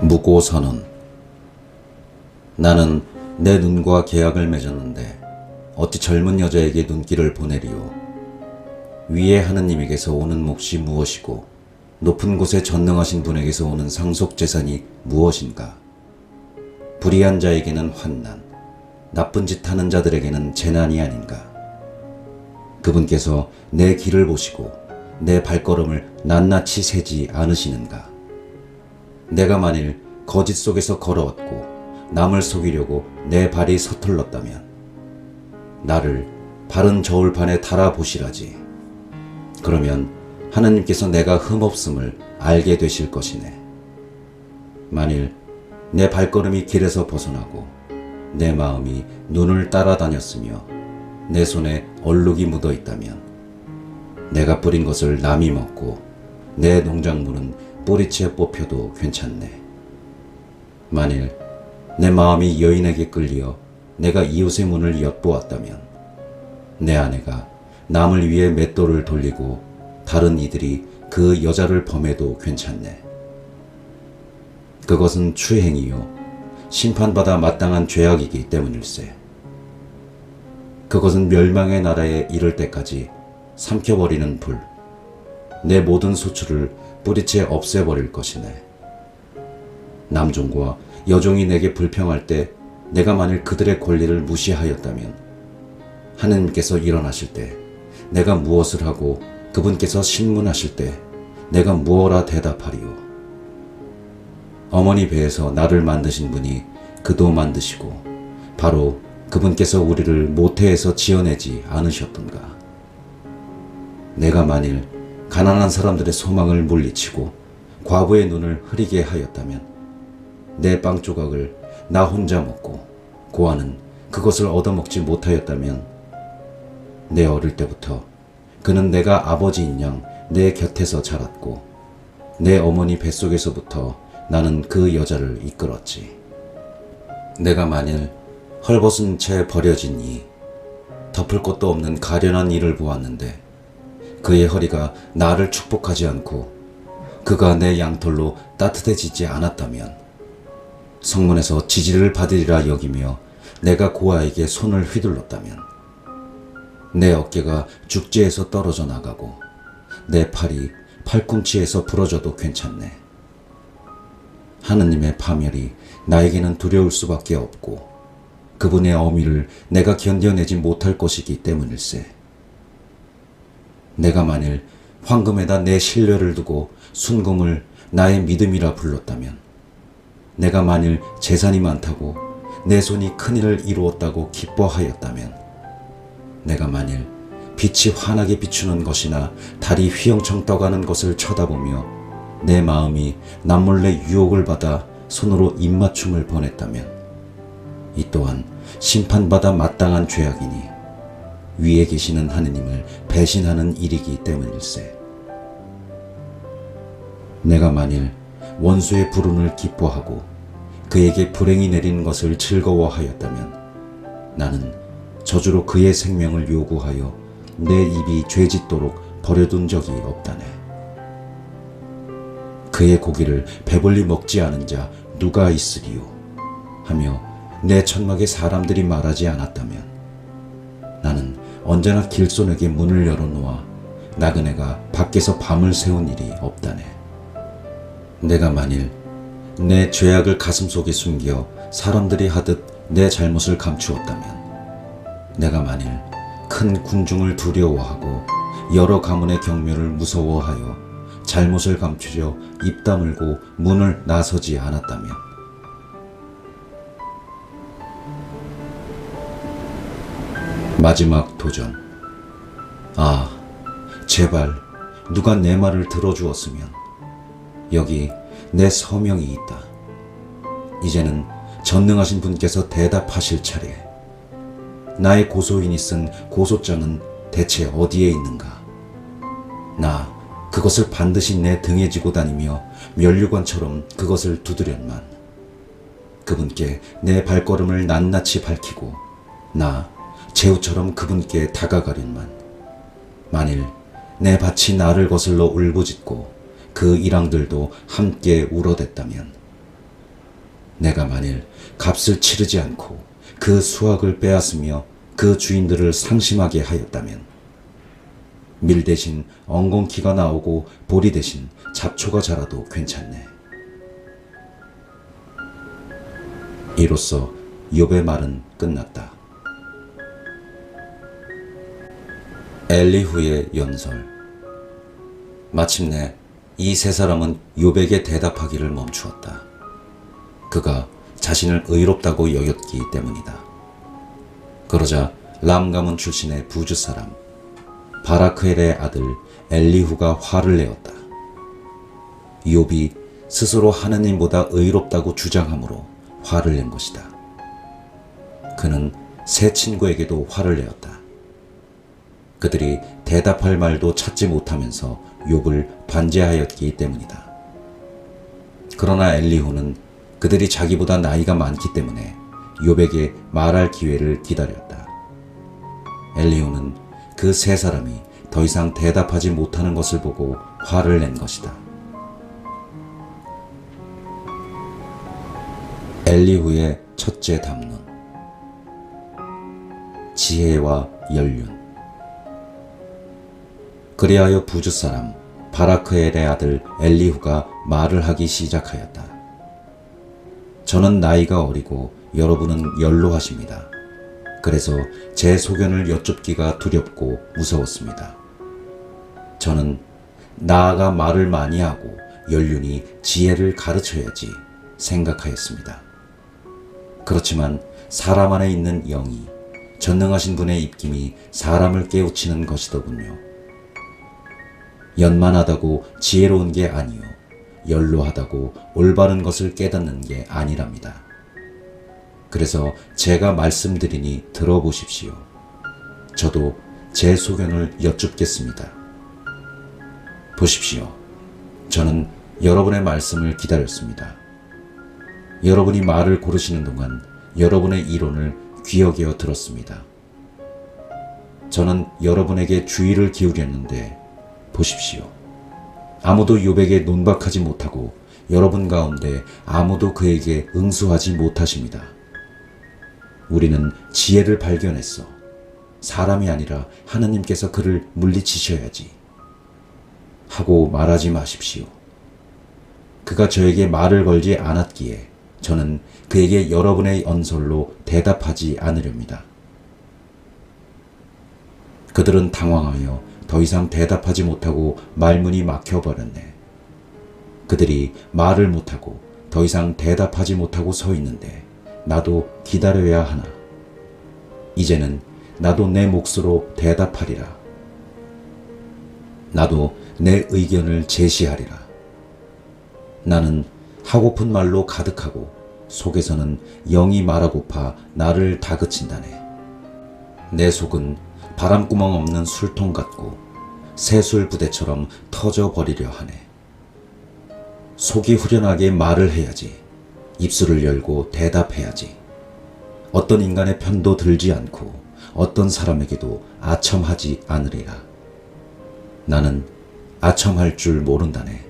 무고선언. 나는 내 눈과 계약을 맺었는데 어찌 젊은 여자에게 눈길을 보내리요. 위에 하느님에게서 오는 몫이 무엇이고 높은 곳에 전능하신 분에게서 오는 상속재산이 무엇인가. 불의한 자에게는 환난, 나쁜 짓 하는 자들에게는 재난이 아닌가. 그분께서 내 길을 보시고 내 발걸음을 낱낱이 세지 않으시는가. 내가 만일 거짓 속에서 걸어왔고 남을 속이려고 내 발이 서툴렀다면 나를 바른 저울판에 달아보시라지. 그러면 하나님께서 내가 흠없음을 알게 되실 것이네. 만일 내 발걸음이 길에서 벗어나고 내 마음이 눈을 따라다녔으며 내 손에 얼룩이 묻어 있다면 내가 뿌린 것을 남이 먹고 내 농작물은 뿌리채 뽑혀도 괜찮네. 만일 내 마음이 여인에게 끌려 내가 이웃의 문을 엿보았다면 내 아내가 남을 위해 맷돌을 돌리고 다른 이들이 그 여자를 범해도 괜찮네. 그것은 추행이요 심판받아 마땅한 죄악이기 때문일세. 그것은 멸망의 나라에 이를 때까지 삼켜버리는 불, 내 모든 소출을 뿌리채 없애버릴 것이네. 남종과 여종이 내게 불평할 때 내가 만일 그들의 권리를 무시하였다면 하느님께서 일어나실 때 내가 무엇을 하고 그분께서 신문하실 때 내가 무엇라 대답하리요. 어머니 배에서 나를 만드신 분이 그도 만드시고 바로 그분께서 우리를 모태에서 지어내지 않으셨던가. 내가 만일 가난한 사람들의 소망을 물리치고 과부의 눈을 흐리게 하였다면 내 빵 조각을 나 혼자 먹고 고아는 그것을 얻어먹지 못하였다면 내 어릴 때부터 그는 내가 아버지인 양 내 곁에서 자랐고 내 어머니 뱃속에서부터 나는 그 여자를 이끌었지. 내가 만일 헐벗은 채 버려진 이 덮을 것도 없는 가련한 이를 보았는데 그의 허리가 나를 축복하지 않고 그가 내 양털로 따뜻해지지 않았다면 성문에서 지지를 받으리라 여기며 내가 고아에게 손을 휘둘렀다면 내 어깨가 죽지에서 떨어져 나가고 내 팔이 팔꿈치에서 부러져도 괜찮네. 하느님의 파멸이 나에게는 두려울 수밖에 없고 그분의 어미를 내가 견뎌내지 못할 것이기 때문일세. 내가 만일 황금에다 내 신뢰를 두고 순금을 나의 믿음이라 불렀다면 내가 만일 재산이 많다고 내 손이 큰일을 이루었다고 기뻐하였다면 내가 만일 빛이 환하게 비추는 것이나 달이 휘영청 떠가는 것을 쳐다보며 내 마음이 남몰래 유혹을 받아 손으로 입맞춤을 보냈다면 이 또한 심판받아 마땅한 죄악이니 위에 계시는 하느님을 배신하는 일이기 때문일세. 내가 만일 원수의 불운을 기뻐하고 그에게 불행이 내리는 것을 즐거워하였다면 나는 저주로 그의 생명을 요구하여 내 입이 죄짓도록 버려둔 적이 없다네. 그의 고기를 배불리 먹지 않은 자 누가 있으리요 하며 내 천막에 사람들이 말하지 않았다면 나는 언제나 길손에게 문을 열어놓아 나그네가 밖에서 밤을 새운 일이 없다네. 내가 만일 내 죄악을 가슴속에 숨겨 사람들이 하듯 내 잘못을 감추었다면 내가 만일 큰 군중을 두려워하고 여러 가문의 경멸을 무서워하여 잘못을 감추려 입 다물고 문을 나서지 않았다면 마지막 도전. 아, 제발 누가 내 말을 들어주었으면. 여기 내 서명이 있다. 이제는 전능하신 분께서 대답하실 차례. 나의 고소인이 쓴 고소장은 대체 어디에 있는가? 나 그것을 반드시 내 등에 지고 다니며 면류관처럼 그것을 두드렸만 그분께 내 발걸음을 낱낱이 밝히고 나 제후처럼 그분께 다가가련만 만일 내 밭이 나를 거슬러 울부짖고 그 일황들도 함께 울어댔다면 내가 만일 값을 치르지 않고 그 수확을 빼앗으며 그 주인들을 상심하게 하였다면 밀 대신 엉겅퀴가 나오고 보리 대신 잡초가 자라도 괜찮네. 이로써 욥의 말은 끝났다. 엘리후의 연설. 마침내 이 세 사람은 욥에게 대답하기를 멈추었다. 그가 자신을 의롭다고 여겼기 때문이다. 그러자 람 가문 출신의 부즈 사람 바라크엘의 아들 엘리후가 화를 내었다. 욥이 스스로 하느님보다 의롭다고 주장하므로 화를 낸 것이다. 그는 세 친구에게도 화를 내었다. 그들이 대답할 말도 찾지 못하면서 욥을 반제하였기 때문이다. 그러나 엘리후는 그들이 자기보다 나이가 많기 때문에 욥에게 말할 기회를 기다렸다. 엘리후는 그 세 사람이 더 이상 대답하지 못하는 것을 보고 화를 낸 것이다. 엘리후의 첫째 담론. 지혜와 연륜. 그리하여 부즈 사람 바라크엘의 아들 엘리후가 말을 하기 시작하였다. 저는 나이가 어리고 여러분은 연로하십니다. 그래서 제 소견을 여쭙기가 두렵고 무서웠습니다. 저는 나아가 말을 많이 하고 연륜이 지혜를 가르쳐야지 생각하였습니다. 그렇지만 사람 안에 있는 영이 전능하신 분의 입김이 사람을 깨우치는 것이더군요. 연만하다고 지혜로운 게 아니요 연로하다고 올바른 것을 깨닫는 게 아니랍니다. 그래서 제가 말씀드리니 들어보십시오. 저도 제 소견을 여쭙겠습니다. 보십시오. 저는 여러분의 말씀을 기다렸습니다. 여러분이 말을 고르시는 동안 여러분의 이론을 귀 여겨 들었습니다. 저는 여러분에게 주의를 기울였는데 보십시오. 아무도 욥에게 논박하지 못하고 여러분 가운데 아무도 그에게 응수하지 못하십니다. 우리는 지혜를 발견했어. 사람이 아니라 하느님께서 그를 물리치셔야지. 하고 말하지 마십시오. 그가 저에게 말을 걸지 않았기에 저는 그에게 여러분의 언설로 대답하지 않으렵니다. 그들은 당황하여 더 이상 대답하지 못하고 말문이 막혀버렸네. 그들이 말을 못하고 더 이상 대답하지 못하고 서 있는데 나도 기다려야 하나. 이제는 나도 내 몫으로 대답하리라. 나도 내 의견을 제시하리라. 나는 하고픈 말로 가득하고 속에서는 영이 말하고파 나를 다그친다네. 내 속은 바람구멍 없는 술통 같고 새술 부대처럼 터져버리려 하네. 속이 후련하게 말을 해야지. 입술을 열고 대답해야지. 어떤 인간의 편도 들지 않고 어떤 사람에게도 아첨하지 않으리라. 나는 아첨할 줄 모른다네.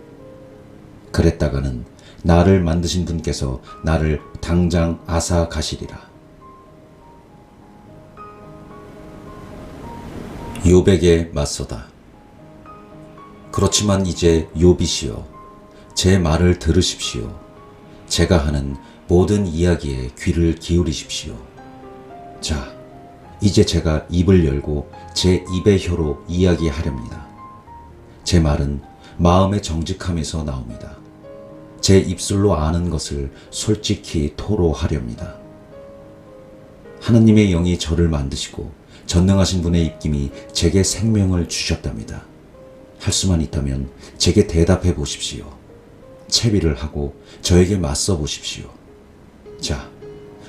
그랬다가는 나를 만드신 분께서 나를 당장 앗아 가시리라. 욥에게 맞서다. 그렇지만 이제 욥이시여, 제 말을 들으십시오. 제가 하는 모든 이야기에 귀를 기울이십시오. 자, 이제 제가 입을 열고 제 입의 혀로 이야기하렵니다. 제 말은 마음의 정직함에서 나옵니다. 제 입술로 아는 것을 솔직히 토로하렵니다. 하나님의 영이 저를 만드시고 전능하신 분의 입김이 제게 생명을 주셨답니다. 할 수만 있다면 제게 대답해 보십시오. 채비를 하고 저에게 맞서 보십시오. 자,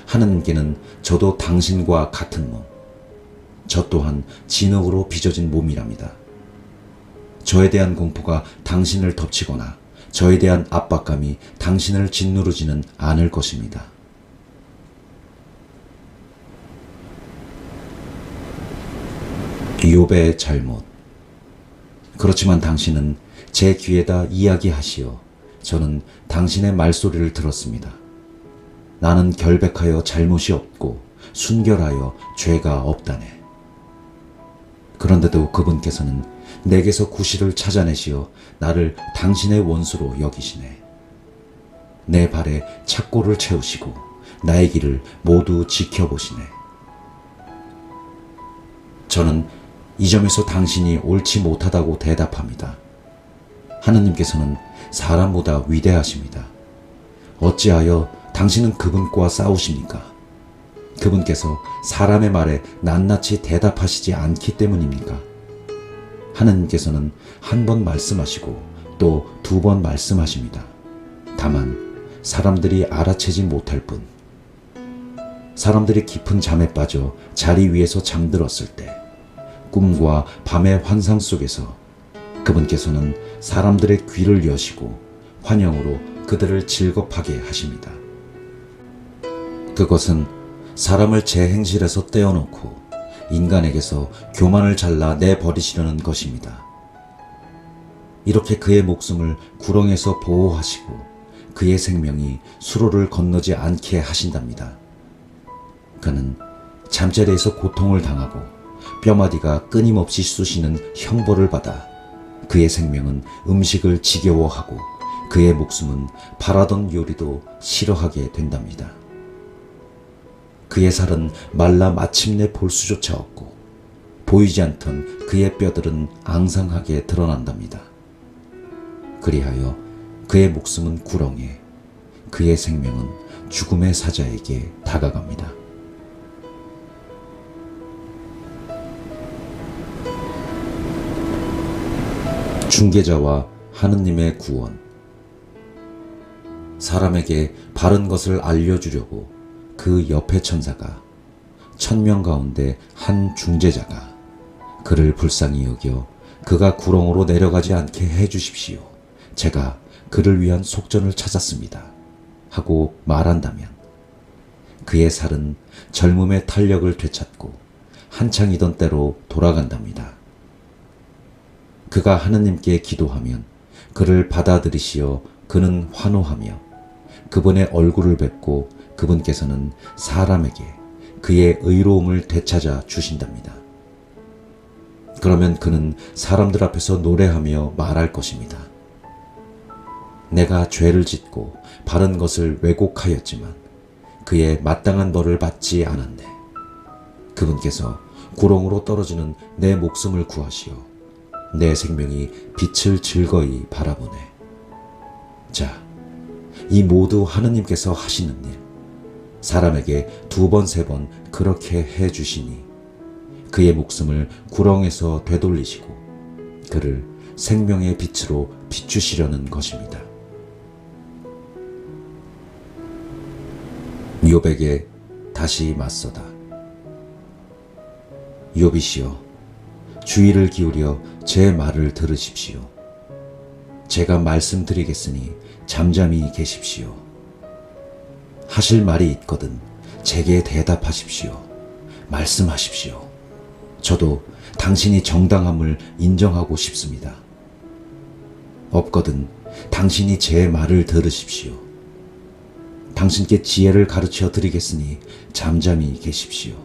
하나님께는 저도 당신과 같은 몸, 저 또한 진흙으로 빚어진 몸이랍니다. 저에 대한 공포가 당신을 덮치거나 저에 대한 압박감이 당신을 짓누르지는 않을 것입니다. 욥의 잘못. 그렇지만 당신은 제 귀에다 이야기하시어 저는 당신의 말소리를 들었습니다. 나는 결백하여 잘못이 없고 순결하여 죄가 없다네. 그런데도 그분께서는 내게서 구실을 찾아내시어 나를 당신의 원수로 여기시네. 내 발에 착고를 채우시고 나의 길을 모두 지켜보시네. 저는 이 점에서 당신이 옳지 못하다고 대답합니다. 하느님께서는 사람보다 위대하십니다. 어찌하여 당신은 그분과 싸우십니까? 그분께서 사람의 말에 낱낱이 대답하시지 않기 때문입니까? 하느님께서는 한 번 말씀하시고 또 두 번 말씀하십니다. 다만 사람들이 알아채지 못할 뿐. 사람들이 깊은 잠에 빠져 자리 위에서 잠들었을 때, 꿈과 밤의 환상 속에서 그분께서는 사람들의 귀를 여시고 환영으로 그들을 즐겁하게 하십니다. 그것은 사람을 제 행실에서 떼어놓고 인간에게서 교만을 잘라 내버리시려는 것입니다. 이렇게 그의 목숨을 구렁에서 보호하시고 그의 생명이 수로를 건너지 않게 하신답니다. 그는 잠자리에서 고통을 당하고 뼈마디가 끊임없이 쑤시는 형벌을 받아 그의 생명은 음식을 지겨워하고 그의 목숨은 바라던 요리도 싫어하게 된답니다. 그의 살은 말라 마침내 볼 수조차 없고 보이지 않던 그의 뼈들은 앙상하게 드러난답니다. 그리하여 그의 목숨은 구렁에, 그의 생명은 죽음의 사자에게 다가갑니다. 중개자와 하느님의 구원. 사람에게 바른 것을 알려주려고 그 옆에 천사가, 1000명 가운데 한 중재자가 그를 불쌍히 여겨 그가 구렁으로 내려가지 않게 해주십시오. 제가 그를 위한 속전을 찾았습니다. 하고 말한다면 그의 살은 젊음의 탄력을 되찾고 한창이던 때로 돌아간답니다. 그가 하느님께 기도하면 그를 받아들이시어 그는 환호하며 그분의 얼굴을 뵙고 그분께서는 사람에게 그의 의로움을 되찾아 주신답니다. 그러면 그는 사람들 앞에서 노래하며 말할 것입니다. 내가 죄를 짓고 바른 것을 왜곡하였지만 그의 마땅한 벌을 받지 않았네. 그분께서 구렁으로 떨어지는 내 목숨을 구하시어 내 생명이 빛을 즐거이 바라보네. 자, 이 모두 하느님께서 하시는 일, 사람에게 2번, 3번 그렇게 해주시니 그의 목숨을 구렁에서 되돌리시고 그를 생명의 빛으로 비추시려는 것입니다. 욥에게 다시 맞서다. 욥이시여, 주의를 기울여 제 말을 들으십시오. 제가 말씀드리겠으니 잠잠히 계십시오. 하실 말이 있거든 제게 대답하십시오. 말씀하십시오. 저도 당신이 정당함을 인정하고 싶습니다. 없거든 당신이 제 말을 들으십시오. 당신께 지혜를 가르쳐 드리겠으니 잠잠히 계십시오.